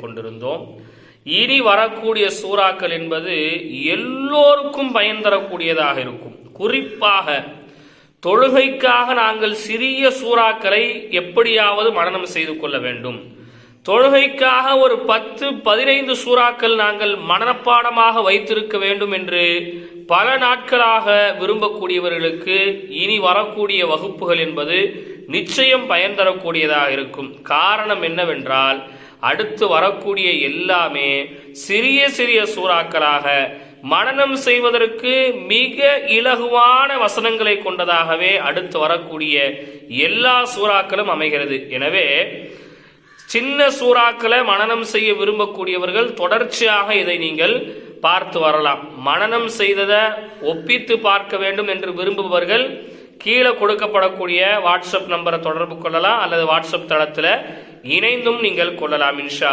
கொண்டிருந்தோம். இனி வரக்கூடிய சூறாக்கள் என்பது எல்லோருக்கும் பயன் தரக்கூடியதாக இருக்கும். குறிப்பாக தொழுகைக்காக நாங்கள் சிறிய சூறாக்களை எப்படியாவது மனனம் செய்து கொள்ள வேண்டும். தொழுகைக்காக ஒரு 10-15 சூறாக்கள் நாங்கள் மனப்பாடமாக வைத்திருக்க வேண்டும் என்று பல நாட்களாக விரும்பக்கூடியவர்களுக்கு இனி வரக்கூடிய வகுப்புகள் என்பது நிச்சயம் பயன் தரக்கூடியதாக இருக்கும். காரணம் என்னவென்றால், அடுத்து வரக்கூடிய எல்லாமே சிறிய சிறிய சூறாக்களாக மனனம் செய்வதற்கு மிக இலகுவான வசனங்களை கொண்டதாகவே அடுத்து வரக்கூடிய எல்லா சூறாக்களும் அமைகிறது. எனவே சின்ன சூறாக்களை மனனம் செய்ய விரும்பக்கூடியவர்கள் தொடர்ச்சியாக இதை நீங்கள் பார்த்து வரலாம். மனனம் செய்ததை ஒப்பித்து பார்க்க வேண்டும் என்று விரும்புபவர்கள் கீழே கொடுக்கப்படக்கூடிய வாட்ஸ்அப் நம்பரை தொடர்பு கொள்ளலாம், அல்லது வாட்ஸ்அப் தளத்தில் இணைந்தும் நீங்கள் கொள்ளலாம். இன்ஷா